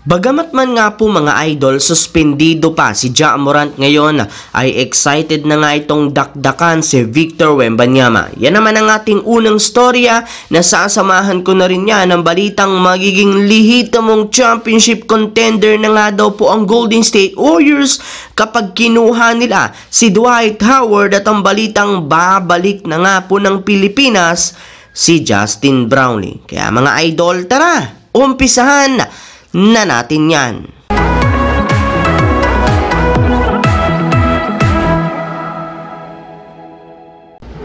Bagamat man nga po mga idol, suspendido pa si Ja Morant ngayon, ay excited na nga itong dakdakan si Victor Wembanyama. Yan naman ang ating unang storya na sasamahan ko na rin yan ng balitang magiging lehitimong championship contender na nga daw po ang Golden State Warriors kapag kinuha nila si Dwight Howard, at ang balitang babalik na nga po ng Pilipinas si Justin Brownlee. Kaya mga idol, tara, umpisahan na natin yan.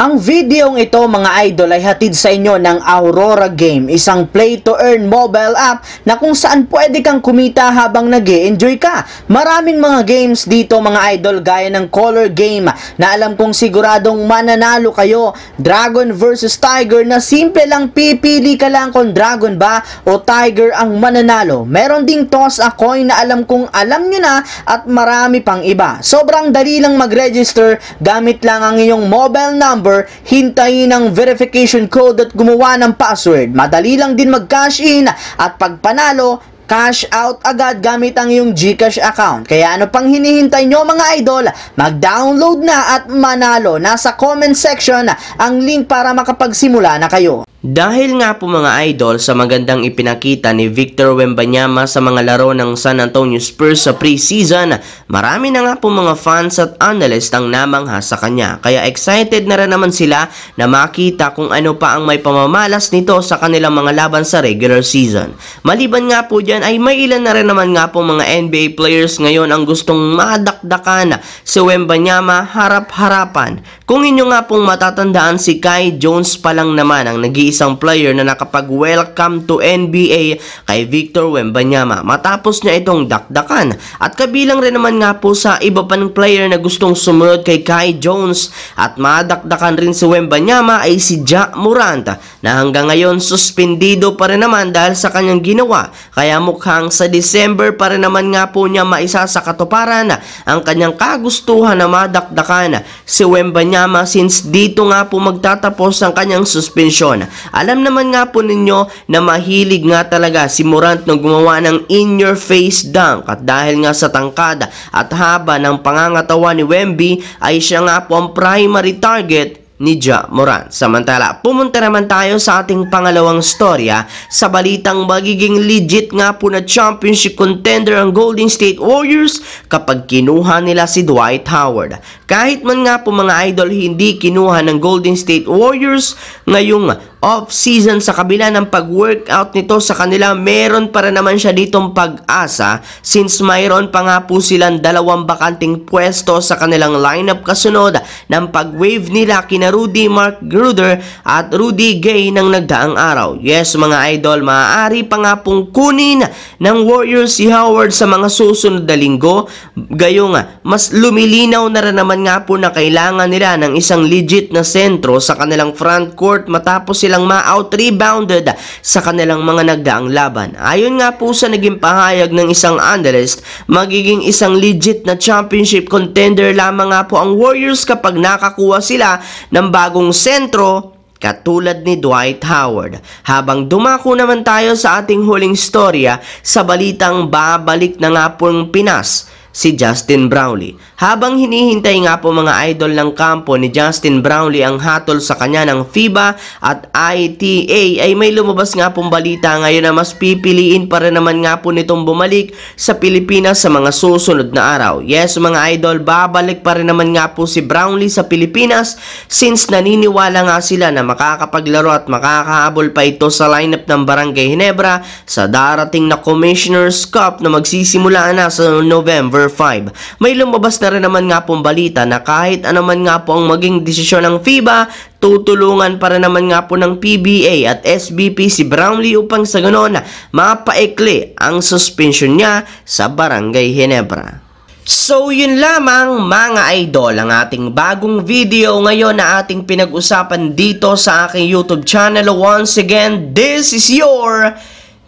Ang videong ito mga idol ay hatid sa inyo ng Aurora Game, isang play-to-earn mobile app na kung saan pwede kang kumita habang nag-e-enjoy ka. Maraming mga games dito mga idol, gaya ng Color Game na alam kong siguradong mananalo kayo, Dragon versus Tiger na simple lang, pipili ka lang kung Dragon ba o Tiger ang mananalo. Meron ding Toss a Coin na alam kong alam nyo na, at marami pang iba. Sobrang dali lang mag-register, gamit lang ang iyong mobile number, hintayin ang verification code at gumawa ng password. Madali lang din mag-cash in, at pag panalo, cash out agad gamit ang iyong GCash account. Kaya ano pang hinihintay nyo mga idol? Mag-download na at manalo. Nasa comment section ang link para makapagsimula na kayo. Dahil nga po mga idol sa magandang ipinakita ni Victor Wembanyama sa mga laro ng San Antonio Spurs sa preseason, marami na nga po mga fans at analyst ang namangha sa kanya. Kaya excited na rin naman sila na makita kung ano pa ang may pamamalas nito sa kanilang mga laban sa regular season. Maliban nga po dyan ay may ilan na rin naman nga po mga NBA players ngayon ang gustong madakdakan si Wembanyama harap-harapan. Kung inyo nga pong matatandaan, si Kai Jones pa lang naman ang nag-iisang player na nakapag-welcome to NBA kay Victor Wembanyama matapos niya itong dakdakan. At kabilang rin naman nga po sa iba pang player na gustong sumunod kay Kai Jones at madakdakan rin si Wembanyama ay si Ja Morant, na hanggang ngayon suspendido pa rin naman dahil sa kanyang ginawa. Kaya mukhang sa December pa rin naman nga po niya maisa sa katuparan ang kanyang kagustuhan na madakdakan si Wembanyama, since dito nga po magtatapos ang kanyang suspensyon. Alam naman nga po ninyo na mahilig nga talaga si Morant na gumawa ng in-your-face dunk, at dahil nga sa tangkad at haba ng pangangatawan ni Wemby ay siya nga po ang primary target ni Ja Morant. Samantala, pumunta naman tayo sa ating pangalawang storya sa balitang magiging legit nga po na championship contender ang Golden State Warriors kapag kinuha nila si Dwight Howard. Kahit man nga po mga idol hindi kinuha ng Golden State Warriors ngayong off-season, sa kabila ng pag-workout nito sa kanila, meron pa rin naman siya ditong pag-asa, since mayroon pa nga po silang dalawang bakanting pwesto sa kanilang lineup kasunod ng pag-wave nila kina Rudy Mark-Gruder at Rudy Gay ng nagdaang araw. Yes mga idol, maaari pa nga pong kunin ng Warriors si Howard sa mga susunod na linggo. Gayong mas lumilinaw na rin naman nga po na kailangan nila ng isang legit na sentro sa kanilang front court matapos silang ma-out-rebounded sa kanilang mga nagdaang laban. Ayon nga po sa naging pahayag ng isang analyst, magiging isang legit na championship contender lamang nga po ang Warriors kapag nakakuha sila ng bagong sentro katulad ni Dwight Howard. Habang dumako naman tayo sa ating huling storya sa balitang babalik na nga po ng Pinas si Justin Brownlee. Habang hinihintay nga po mga idol ng kampo ni Justin Brownlee ang hatol sa kanya ng FIBA at ITA, ay may lumabas nga pong balita ngayon na mas pipiliin pa rin naman nga po nitong bumalik sa Pilipinas sa mga susunod na araw. Yes mga idol, babalik pa rin naman nga po si Brownlee sa Pilipinas, since naniniwala nga sila na makakapaglaro at makakahabol pa ito sa lineup ng Barangay Ginebra sa darating na Commissioner's Cup na magsisimula na sa November 5. May lumabas na rin naman nga pong balita na kahit anuman nga po ang maging desisyon ng FIBA, tutulungan pa rin naman nga po ng PBA at SBP si Brownlee upang sa ganon mapaikli ang suspension niya sa Barangay Ginebra. So yun lamang mga idol ang ating bagong video ngayon na ating pinag-usapan dito sa aking YouTube channel. Once again, this is your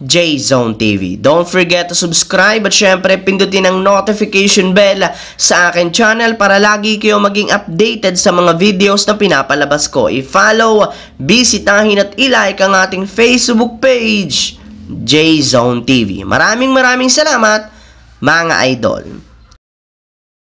J-Zone TV. Don't forget to subscribe at syempre pindutin ang notification bell sa akin channel para lagi kayo maging updated sa mga videos na pinapalabas ko. I-follow, bisitahin at i-like ang ating Facebook page. J-Zone TV. Maraming salamat mga idol.